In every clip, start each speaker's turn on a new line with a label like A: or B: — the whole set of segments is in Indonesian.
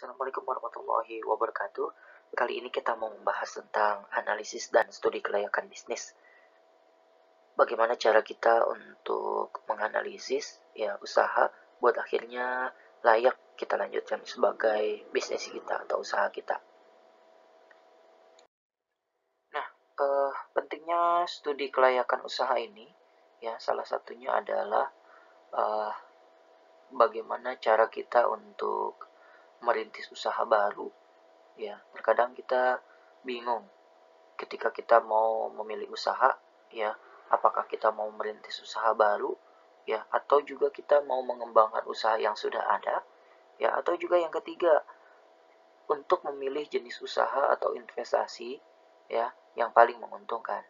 A: Assalamualaikum warahmatullahi wabarakatuh. Kali ini kita mau membahas tentang analisis dan studi kelayakan bisnis. Bagaimana cara kita untuk menganalisis ya usaha buat akhirnya layak kita lanjutkan sebagai bisnis kita atau usaha kita. Nah, pentingnya studi kelayakan usaha ini ya salah satunya adalah eh, bagaimana cara kita untuk merintis usaha baru. Ya, terkadang kita bingung ketika kita mau memilih usaha, ya, apakah kita mau merintis usaha baru, ya, atau juga kita mau mengembangkan usaha yang sudah ada, ya, atau juga yang ketiga, untuk memilih jenis usaha atau investasi, ya, yang paling menguntungkan,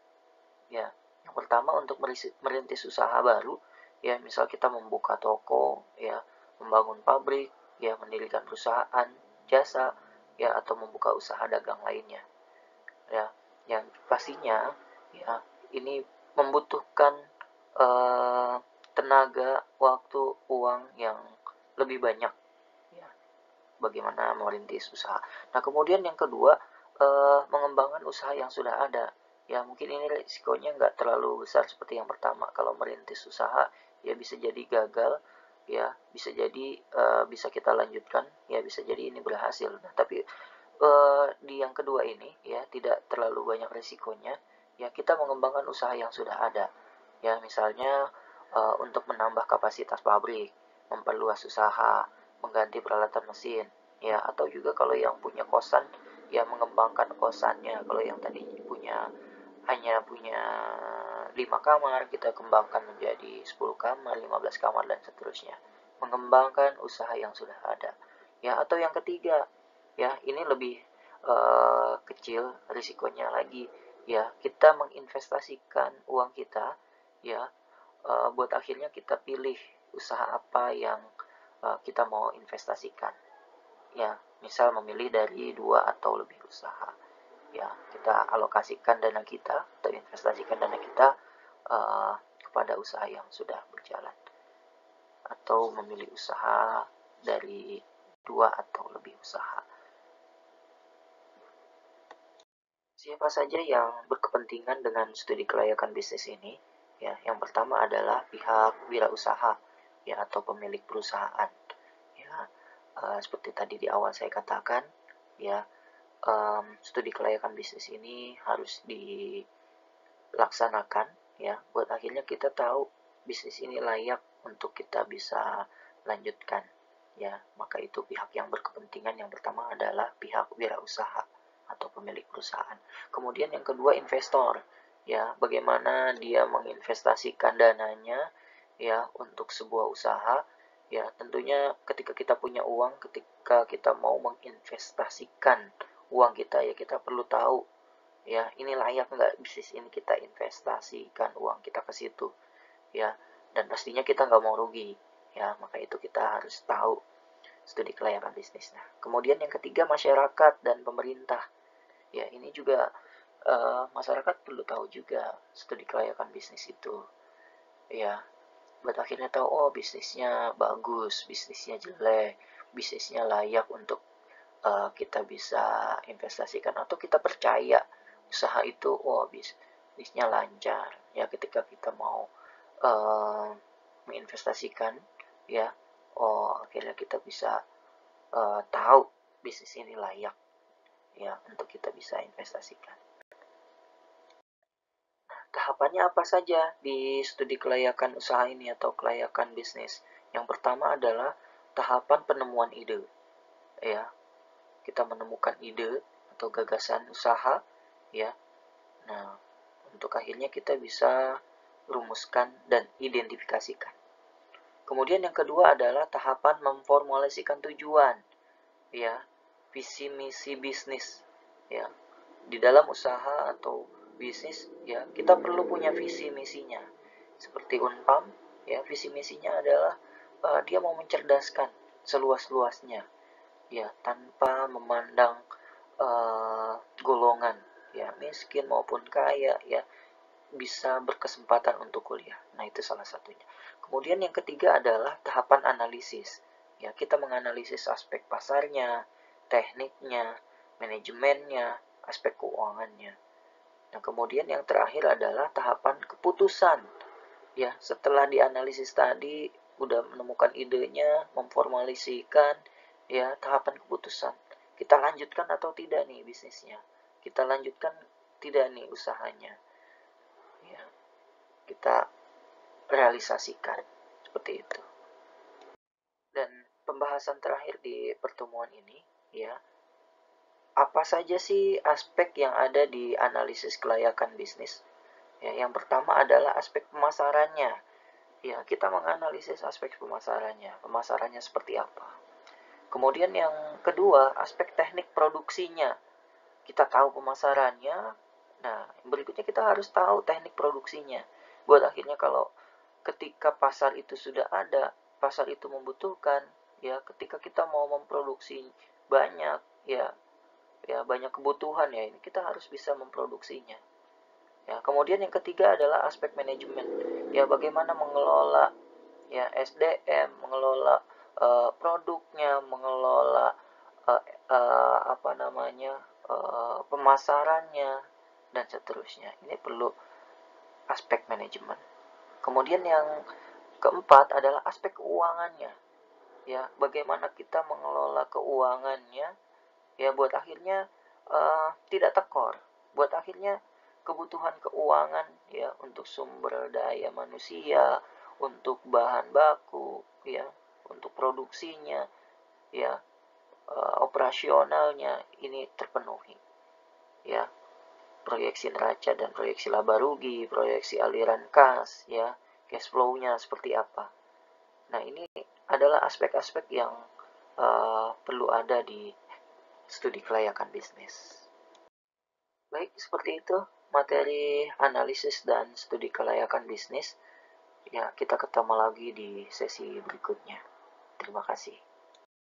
A: ya. Yang pertama untuk merintis usaha baru, ya, misal kita membuka toko, ya, membangun pabrik, ya, mendirikan perusahaan, jasa, ya, atau membuka usaha dagang lainnya, ya, yang pastinya ya ini membutuhkan eh, tenaga, waktu, uang yang lebih banyak, ya, bagaimana merintis usaha. Nah, kemudian yang kedua, mengembangkan usaha yang sudah ada. Ya, mungkin ini risikonya nggak terlalu besar seperti yang pertama. Kalau merintis usaha, ya bisa jadi gagal, ya bisa jadi bisa kita lanjutkan, ya bisa jadi ini berhasil. Nah, tapi di yang kedua ini ya tidak terlalu banyak resikonya, ya kita mengembangkan usaha yang sudah ada, ya misalnya untuk menambah kapasitas pabrik, memperluas usaha, mengganti peralatan mesin, ya, atau juga kalau yang punya kosan ya mengembangkan kosannya. Kalau yang tadi hanya punya 5 kamar, kita kembangkan menjadi 10 kamar, 15 kamar, dan seterusnya. Mengembangkan usaha yang sudah ada. Ya, atau yang ketiga, ya, ini lebih kecil risikonya lagi. Ya, kita menginvestasikan uang kita, ya, buat akhirnya kita pilih usaha apa yang kita mau investasikan. Ya, misal memilih dari 2 atau lebih usaha, ya kita alokasikan dana kita atau investasikan dana kita kepada usaha yang sudah berjalan, atau memilih usaha dari 2 atau lebih usaha. Siapa saja yang berkepentingan dengan studi kelayakan bisnis ini? Ya, yang pertama adalah pihak wirausaha, ya, atau pemilik perusahaan. Ya, seperti tadi di awal saya katakan, ya, studi kelayakan bisnis ini harus dilaksanakan, ya, buat akhirnya kita tahu bisnis ini layak untuk kita bisa lanjutkan, ya. Maka itu pihak yang berkepentingan yang pertama adalah pihak wirausaha atau pemilik perusahaan. Kemudian yang kedua investor, ya, bagaimana dia menginvestasikan dananya, ya, untuk sebuah usaha. Ya, tentunya ketika kita punya uang, ketika kita mau menginvestasikan uang kita, ya kita perlu tahu, ya, ini layak nggak bisnis ini kita investasikan uang kita ke situ, ya, dan pastinya kita nggak mau rugi, ya, maka itu kita harus tahu studi kelayakan bisnis. Nah, kemudian yang ketiga masyarakat dan pemerintah, ya, ini juga masyarakat perlu tahu juga studi kelayakan bisnis itu, ya, buat akhirnya tahu, oh, bisnisnya bagus, bisnisnya jelek, bisnisnya layak untuk kita bisa investasikan, atau kita percaya usaha itu, oh, bisnisnya lancar, ya, ketika kita mau uh, menginvestasikan, ya, oh, akhirnya kita bisa tahu bisnis ini layak, ya, untuk kita bisa investasikan. Tahapannya apa saja di studi kelayakan usaha ini atau kelayakan bisnis? Yang pertama adalah tahapan penemuan ide, ya. Kita menemukan ide atau gagasan usaha, ya. Nah, untuk akhirnya kita bisa rumuskan dan identifikasikan. Kemudian yang kedua adalah tahapan memformulasikan tujuan, ya, visi misi bisnis, ya. Di dalam usaha atau bisnis, ya, kita perlu punya visi misinya. Seperti Unpam, ya, visi misinya adalah dia mau mencerdaskan seluas-luasnya, ya, tanpa memandang golongan, ya, miskin maupun kaya, ya, bisa berkesempatan untuk kuliah. Nah, itu salah satunya. Kemudian yang ketiga adalah tahapan analisis. Ya, kita menganalisis aspek pasarnya, tekniknya, manajemennya, aspek keuangannya. Nah, kemudian yang terakhir adalah tahapan keputusan. Ya, setelah dianalisis tadi, udah menemukan idenya, memformalisikan, ya, tahapan keputusan. Kita lanjutkan atau tidak nih bisnisnya? Kita lanjutkan tidak nih usahanya? Ya, kita realisasikan seperti itu. Dan pembahasan terakhir di pertemuan ini, ya, apa saja sih aspek yang ada di analisis kelayakan bisnis? Ya, yang pertama adalah aspek pemasarannya. Ya, kita menganalisis aspek pemasarannya. Pemasarannya seperti apa? Kemudian yang kedua, aspek teknik produksinya. Kita tahu pemasarannya. Nah, berikutnya kita harus tahu teknik produksinya. Buat akhirnya kalau ketika pasar itu sudah ada, pasar itu membutuhkan, ya ketika kita mau memproduksi banyak, ya banyak kebutuhan ya, ini kita harus bisa memproduksinya. Ya, kemudian yang ketiga adalah aspek manajemen. Ya, bagaimana mengelola ya SDM, mengelola produknya, mengelola apa namanya pemasarannya dan seterusnya. Ini perlu aspek manajemen. Kemudian yang keempat adalah aspek keuangannya. Ya, bagaimana kita mengelola keuangannya ya buat akhirnya tidak tekor. Buat akhirnya kebutuhan keuangan ya untuk sumber daya manusia, untuk bahan baku ya, untuk produksinya ya, operasionalnya ini terpenuhi ya. Proyeksi neraca dan proyeksi laba rugi, proyeksi aliran kas ya, cash flow-nya seperti apa. Nah, ini adalah aspek-aspek yang perlu ada di studi kelayakan bisnis. Baik, seperti itu materi analisis dan studi kelayakan bisnis. Ya, kita ketemu lagi di sesi berikutnya. Terima kasih.